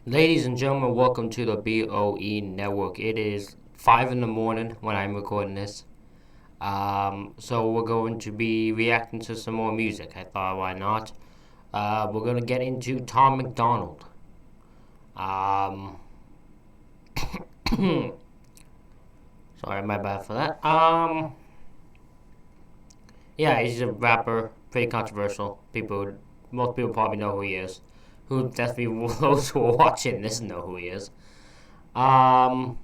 Ladies and gentlemen, welcome to the BOE Network. It is 5 in the morning when I'm recording this. So we're going to be reacting to some more music. I thought, why not? We're going to get into Tom Macdonald. Sorry, my bad for that. Yeah, he's a rapper, pretty controversial. Most people probably know who he is. Who definitely those who are watching this know who he is. Um,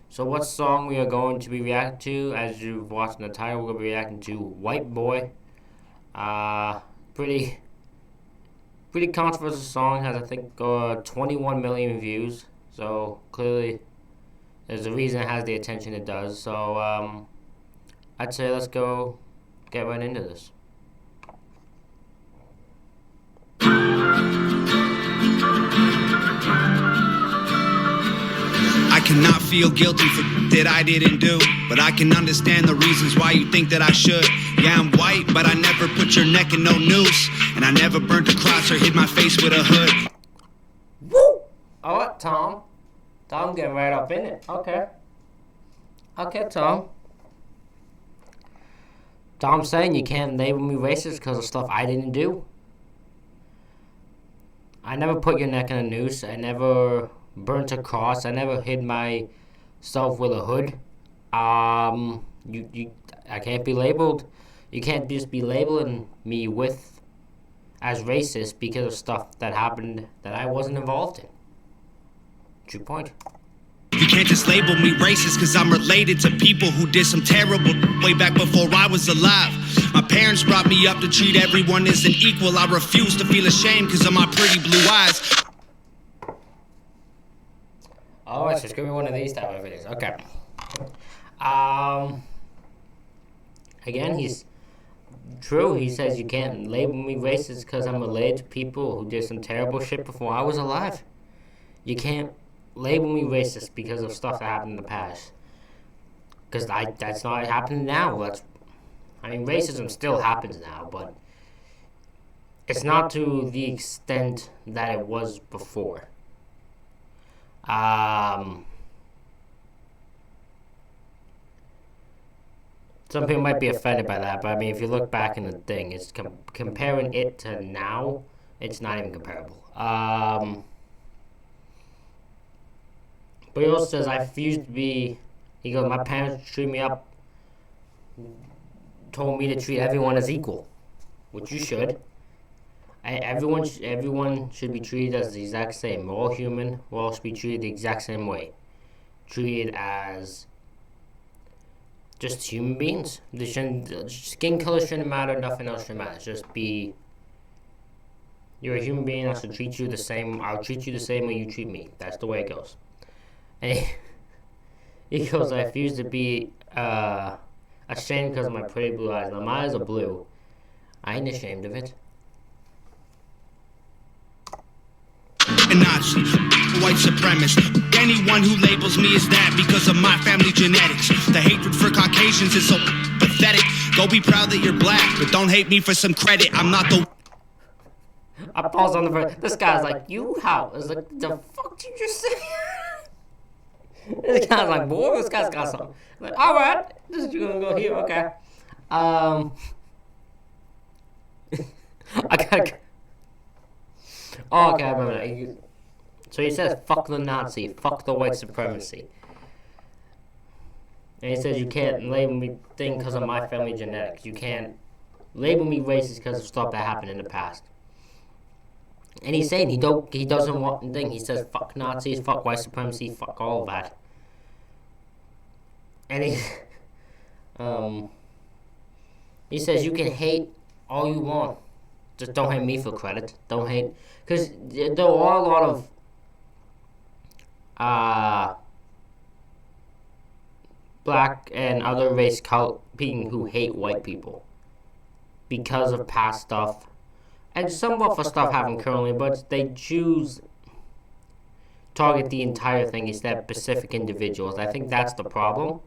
so what song we are going to be reacting to? As you've watched in the title, we're going to be reacting to "White Boy." Uh, pretty pretty controversial song. Has I think 21 million views. So clearly, there's a reason it has the attention it does. So I'd say let's go get right into this. I cannot feel guilty for that I didn't do, but I can understand the reasons why you think that I should. Yeah, I'm white, but I never put your neck in no noose, and I never burnt a cross or hid my face with a hood. Woo! Alright, Tom. Tom getting right up in it. Okay. Okay, Tom. Tom's saying you can't label me racist because of stuff I didn't do. I never put your neck in a noose. I never burnt a cross. I never hid myself with a hood. I can't be labeled. You can't just be labeling me as racist because of stuff that happened that I wasn't involved in. True point. You can't just label me racist because I'm related to people who did some terrible way back before I was alive. My parents brought me up to treat everyone as an equal. I refuse to feel ashamed because of my pretty blue eyes. Oh, it's just gonna be one of these type of videos. Okay. Again, he's true. He says you can't label me racist because I'm related to people who did some terrible shit before I was alive. You can't label me racist because of stuff that happened in the past. Because that's not happening now. Racism still happens now, but it's not to the extent that it was before. Some people might be offended by that, but if you look back in the thing, it's comparing it to now, it's not even comparable. But he also says, I refuse to be, he goes, my parents told me to treat everyone as equal, which you should. Everyone should be treated as the exact same. We're all human. We're all should be treated the exact same way. Treated as just human beings. Skin color shouldn't matter. Nothing else should matter. Just be. You're a human being. I should treat you the same. I'll treat you the same way you treat me. That's the way it goes. And he goes, I refuse to be ashamed because of my pretty blue eyes. Now my eyes are blue. I ain't ashamed of it. A Nazi, white supremacist. Anyone who labels me as that because of my family genetics. The hatred for Caucasians is so pathetic. Go be proud that you're black, but don't hate me for some credit. I'm not the... I paused on the verse. This guy's like, you how? I was like, the fuck did you just say? This guy's like, boy, this guy's got something. I'm like, alright, this is gonna go here, okay. I gotta... Oh, okay, I remember that. So he says, fuck the Nazi, fuck the white supremacy. And he says, you can't label me thing because of my family genetics. You can't label me racist because of stuff that happened in the past. And he's saying he doesn't want the thing. He says, fuck Nazis, fuck white supremacy, fuck all of that. And he says, you can hate all you want. Just don't hate me for credit. Don't hate... Because there are a lot of... black and other race people who hate white people. Because of past stuff. And somewhat for stuff happening currently, but they choose... target the entire thing instead of specific individuals. I think that's the problem.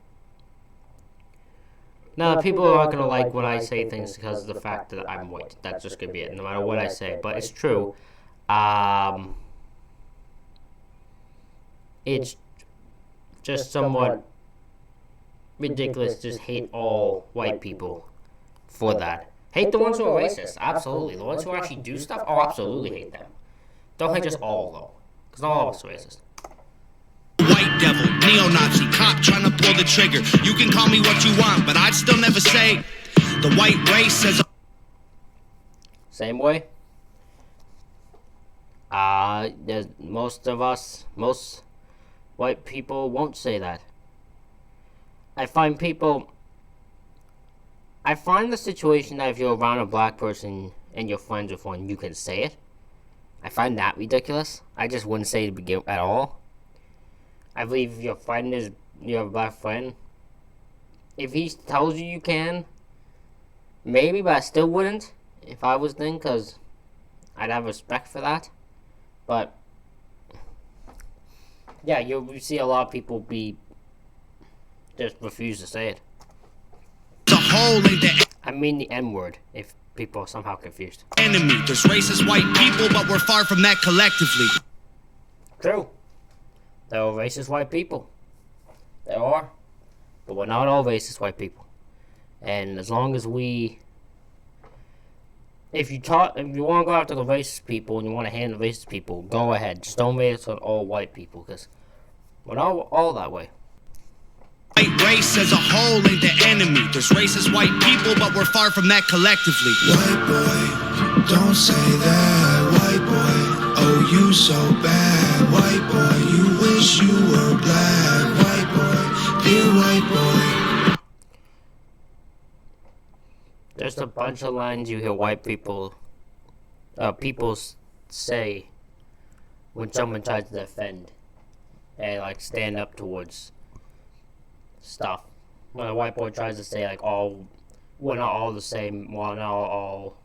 Now, people are not going to like when I say things because of the fact that I'm white. That's just going to be it, no matter what I say. But it's true. it's just somewhat ridiculous to just hate all white people for that. Hate the ones who are racist, absolutely. The ones who actually do stuff, oh, absolutely hate them. Don't hate just all, though, because not all of us are racist. White devil, neo-Nazi, cop trying to pull the trigger. You can call me what you want, but I'd still never say the white race says. Same way. There's most white people won't say that. I find the situation that if you're around a black person and you're friends with one, you can say it. I find that ridiculous. I just wouldn't say it at all. I believe if your friend is your black friend, if he tells you can, maybe, but I still wouldn't if I was then, because I'd have respect for that. But yeah, you see a lot of people just refuse to say it. I mean the N-word, if people are somehow confused. Enemy, there's racist white people, but we're far from that collectively. True. There are racist white people. There are. But we're not all racist white people. And as long as if you want to go after the racist people and you want to handle racist people, go ahead. Just don't race on all white people, because we're not all that way. White race as a whole ain't the enemy. There's racist white people, but we're far from that collectively. White boy, don't say that. White boy, oh you so bad. White boy, you wish you were black. White boy, dear white boy. There's a bunch of lines you hear white people say when someone tries to defend and like stand up towards stuff. When a white boy tries to say like, "Oh, we're not all the same. We're not all."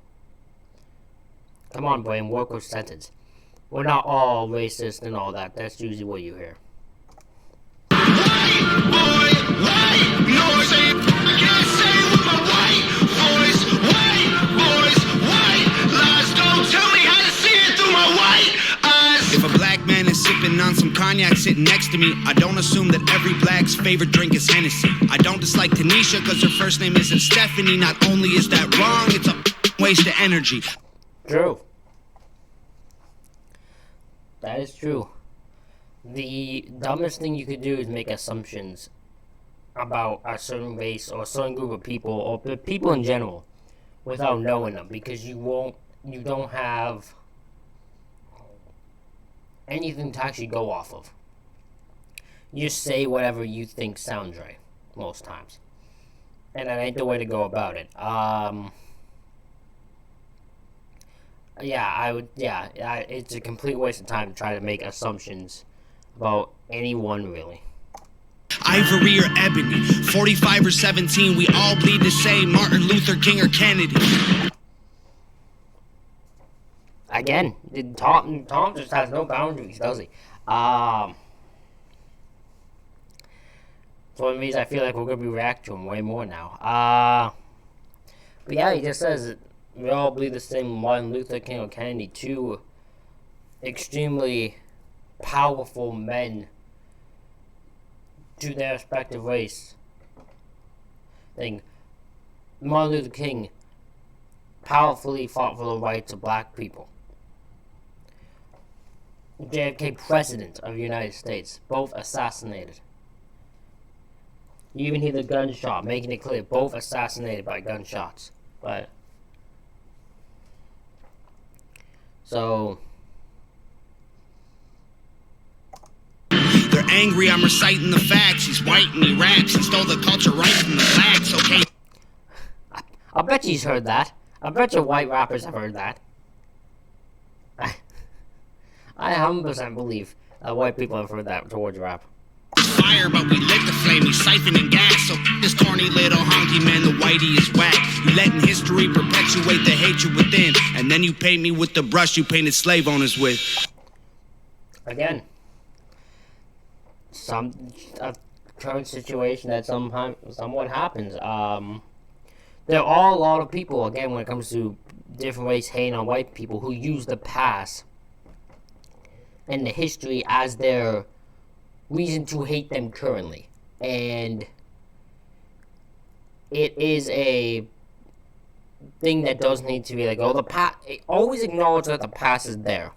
Come on, brain, work with sentence. We're not all racist and all that. That's usually what you hear. White boy, white noise. Can't say it with my white voice. White boys, white lies. Don't tell me how to see it through my white eyes. If a black man is sipping on some cognac sitting next to me, I don't assume that every black's favorite drink is Hennessy. I don't dislike Tanisha because her first name isn't Stephanie. Not only is that wrong, it's a waste of energy. True. That is true. The dumbest thing you could do is make assumptions about a certain race or a certain group of people or people in general without knowing them, because you don't have anything to actually go off of. You just say whatever you think sounds right most times, and that ain't the way to go about it. It's a complete waste of time to try to make assumptions about anyone, really. Ivory or ebony, 45 or 17, we all bleed the same. Martin Luther King or Kennedy. Again, Tom just has no boundaries, does he? So it means I feel like we're going to be reacting to him way more now. But yeah, he just says we all bleed the same. Martin Luther King or Kennedy, two extremely powerful men to their respective race. Martin Luther King powerfully fought for the rights of black people. JFK, President of the United States, both assassinated. You even hear the gunshot, making it clear, both assassinated by gunshots. But so they're angry, I'm reciting the facts. He's white and he raps and stole the culture right from the blacks, okay? I bet he's heard that. I bet your white rappers have heard that. I 100% believe that white people have heard that towards rap. Fire, but we lit the flame, he's siphoning gas. So this corny little honky man, the whitey is whack. You letting history perpetuate the hatred within, and then you paint me with the brush you painted slave owners with. Again, a current situation that somewhat happens. There are a lot of people, again, when it comes to different race hating on white people, who use the past and the history as their reason to hate them currently. And it is a thing that does need to be like, oh, the past. Always acknowledge that the past is there,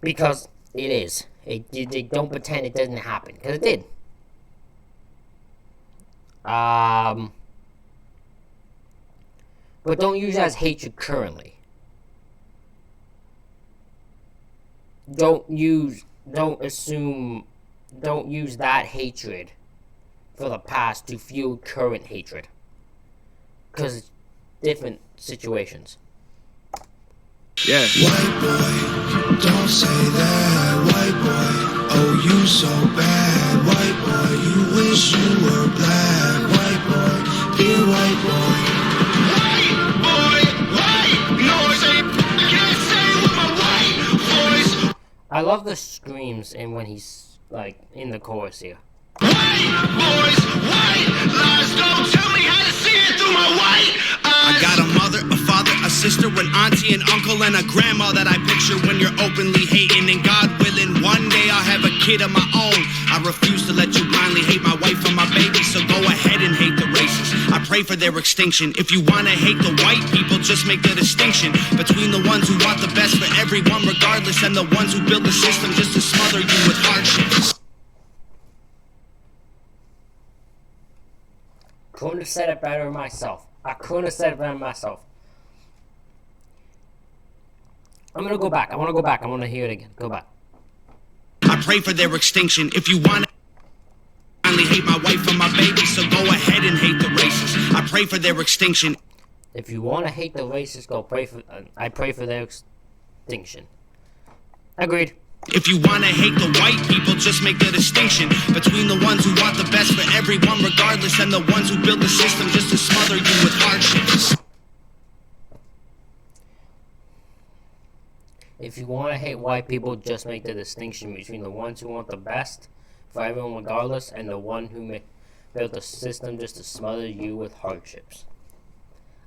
because it is. They don't pretend it doesn't happen, because it did. But don't use it as hatred currently. Don't use that hatred for the past to fuel current hatred. Because it's different situations. Yeah. White boy, don't say that. White boy, oh you so bad. White boy, you wish you were black. White boy, dear white boy. White noise, I can't say with my white voice. I love the screams and when he's like in the chorus here. White boys, white lies, don't tell me how to see it through my white eyes. I got a mother, a father, a sister, an auntie, an uncle, and a grandma that I picture when you're openly hating. And God willing, one day I'll have a kid of my own. I refuse to let you blindly hate my wife and my baby, so go ahead and hate the races. I pray for their extinction. If you wanna hate the white people, just make the distinction between the ones who want the best for everyone regardless, and the ones who build the system just to smother you with hardships. Couldn't have said it better myself. I couldn't have said it better myself. I'm gonna go back. I wanna go back. I wanna hear it again. Go back. I pray for their extinction. If you wanna only hate my wife and my baby, so go ahead and hate the races. I pray for their extinction. If you wanna hate the racists, go pray for. I pray for their extinction. Agreed. If you wanna hate the white people, just make the distinction between the ones who want the best for everyone regardless, and the ones who build the system just to smother you with hardships. If you want to hate white people, just make the distinction between the ones who want the best for everyone regardless, and the one who built the system just to smother you with hardships.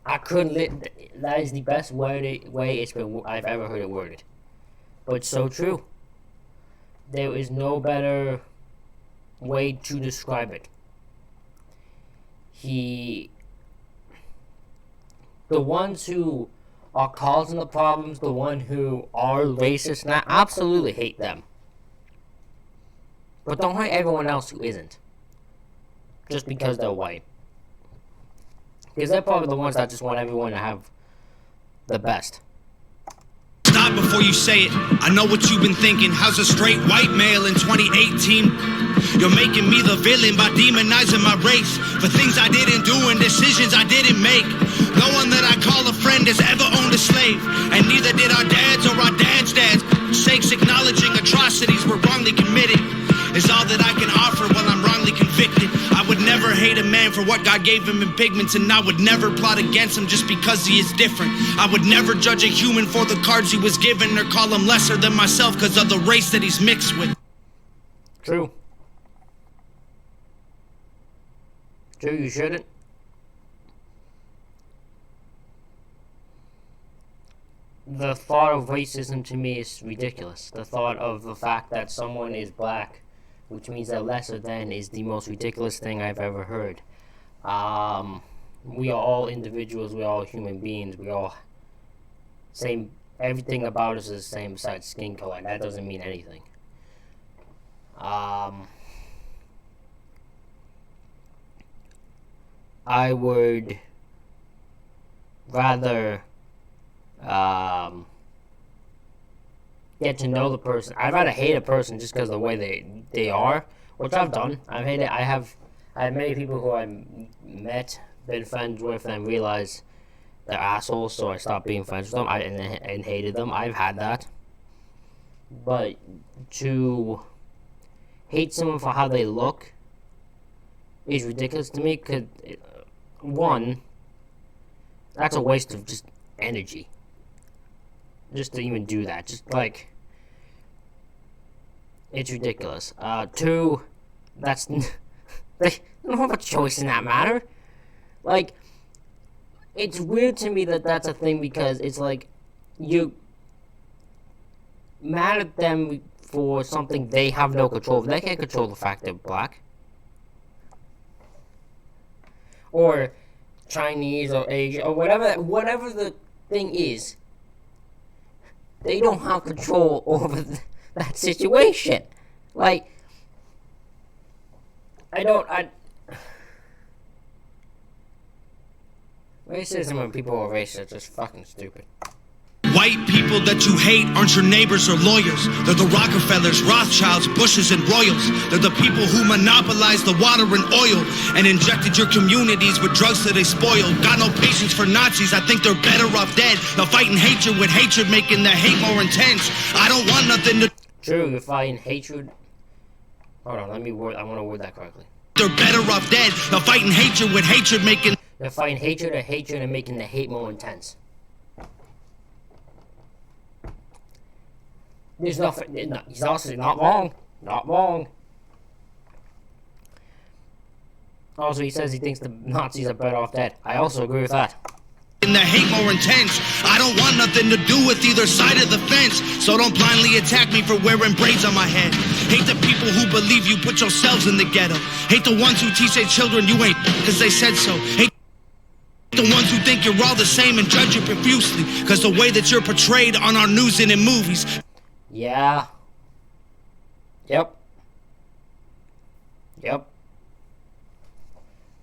I couldn't. That is the best way I've ever heard it worded. But it's so true. There is no better way to describe it. The ones who are causing the problems, the ones who are racist, and I absolutely hate them. But don't hate everyone else who isn't. Just because they're white. Because they're probably the ones that just want everyone to have the best. Stop before you say it. I know what you've been thinking. How's a straight white male in 2018? You're making me the villain by demonizing my race for things I didn't do and decisions I didn't make. No one that I call a friend has ever owned a slave, and neither did our dads or our dads' dads. Sakes acknowledging atrocities were wrongly committed is all that I can offer while I'm wrongly convicted. I would never hate a man for what God gave him in pigments, and I would never plot against him just because he is different. I would never judge a human for the cards he was given, or call him lesser than myself because of the race that he's mixed with. True. True, you shouldn't. The thought of racism to me is ridiculous. The thought of the fact that someone is black, which means they're lesser than, is the most ridiculous thing I've ever heard. We are all individuals, we are all human beings, we all same, everything about us is the same besides skin color, and that doesn't mean anything. I would rather get to know the person. I'd rather hate a person just because of the way they are, which I've done. I have many people who I met, been friends with, and realized they're assholes, so I stopped being friends with them and hated them. I've had that. But to hate someone for how they look is ridiculous to me, because, one, that's a waste of just energy. Just to even do that. Just, like, it's ridiculous. Two, that's, they don't have a choice in that matter. Like, it's weird to me that that's a thing, because it's like, you mad at them for something they have no control over. They can't control the fact they're black. Or Chinese or Asian or whatever the thing is. They don't have control over that situation. Like, racism when people are racist is fucking stupid. White people that you hate aren't your neighbors or lawyers. They're the Rockefellers, Rothschilds, Bushes, and Royals. They're the people who monopolized the water and oil and injected your communities with drugs that they spoiled. Got no patience for Nazis, I think they're better off dead. They're fighting hatred with hatred, making the hate more intense. I don't want nothing to... True, you're fighting hatred. Hold on, I want to word that correctly. They're better off dead. They're fighting hatred with hatred, making... They're fighting hatred and making the hate more intense. There's nothing. He's also not wrong. Not wrong. Also, he says he thinks the Nazis are better off dead. I also agree with that. The hate more intense. I don't want nothing to do with either side of the fence, so don't blindly attack me for wearing braids on my head. Hate the people who believe you put yourselves in the ghetto. Hate the ones who teach their children you ain't because they said so. Hate the ones who think you're all the same and judge you profusely because the way that you're portrayed on our news and in movies. Yeah. Yep.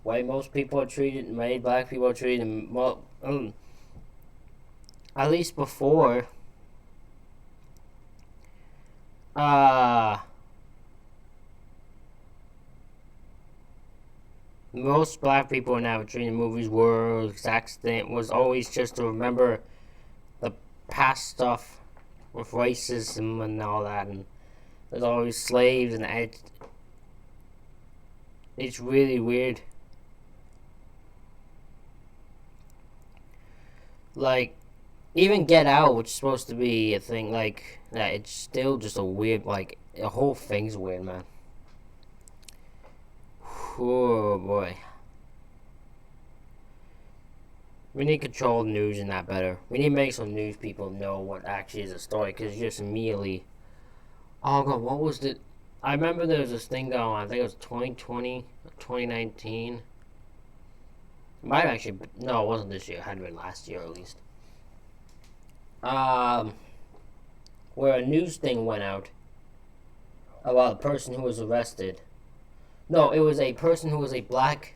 Way most people are treated, black people are treated, well, at least before, most black people now treating movies were exact thing, was always just to remember the past stuff with racism and all that, and there's always slaves, and it's really weird. Like, even Get Out, which is supposed to be a thing, like, that, it's still just a weird, like, the whole thing's weird, man. Oh, boy. We need to control the news and that better. We need to make some news people know what actually is a story, because just immediately... Oh, God, what was the... I remember there was this thing going on, I think it was 2020, 2019. It might actually... No, it wasn't this year. It had been last year, at least. Where a news thing went out about a person who was arrested. No, it was a person who was a black...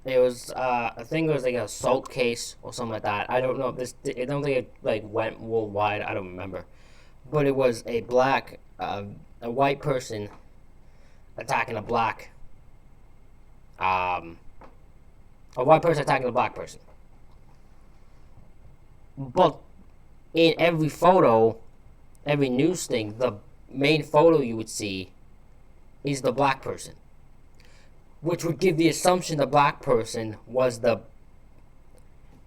It was, I think it was like an assault case or something like that. I don't know. I don't think it, like, went worldwide. I don't remember. But it was a white person attacking a black, a white person attacking a black person. But in every photo, every news thing, the main photo you would see is the black person, which would give the assumption the black person was the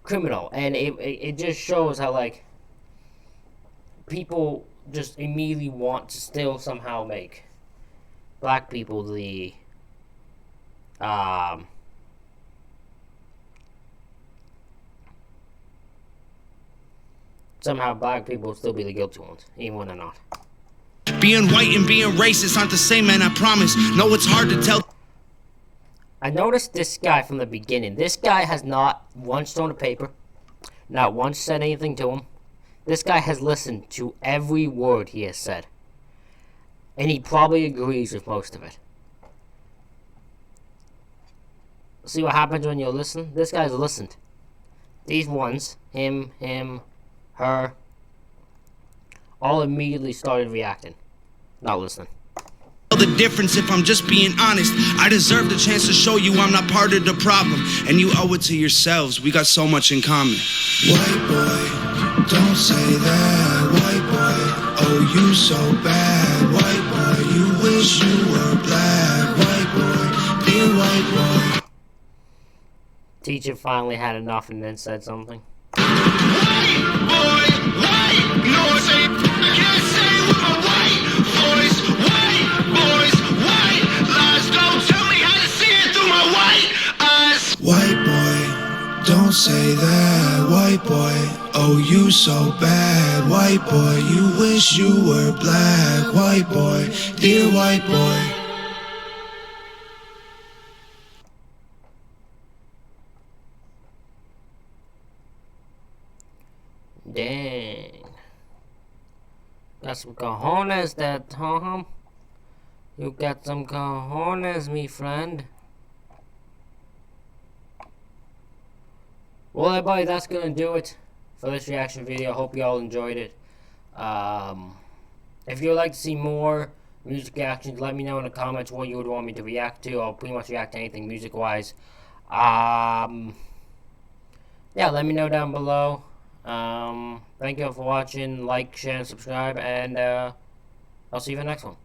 criminal. And it just shows how, like, people just immediately want to still somehow make black people the, somehow black people will still be the guilty ones, even when they're not. Being white and being racist aren't the same, man, I promise. No, it's hard to tell. I noticed this guy from the beginning. This guy has not once thrown a paper, not once said anything to him. This guy has listened to every word he has said. And he probably agrees with most of it. See what happens when you listen? This guy's listened. These ones, him, her, all immediately started reacting. Not listening. The difference, if I'm just being honest, I deserve the chance to show you I'm not part of the problem, and you owe it to yourselves. We got so much in common. White boy, don't say that. White boy, oh you so bad. White boy, you wish you were black. White boy, dear white boy. Teacher finally had enough and then said something. White boy, white, no I say, can't say with my white voice. White boys, white lies, don't tell me how to see it through my white eyes. White boy, don't say that. White boy, oh you so so bad. White boy, you wish you were black. White boy, dear white boy. Dang. Got some cojones there, Tom. You got some cojones, me friend. Well, everybody, that's gonna do it for this reaction video. Hope you all enjoyed it. If you would like to see more music reactions, let me know in the comments what you would want me to react to. I'll pretty much react to anything music-wise. Yeah, let me know down below. Thank you all for watching. Like, share, and subscribe, and I'll see you in the next one.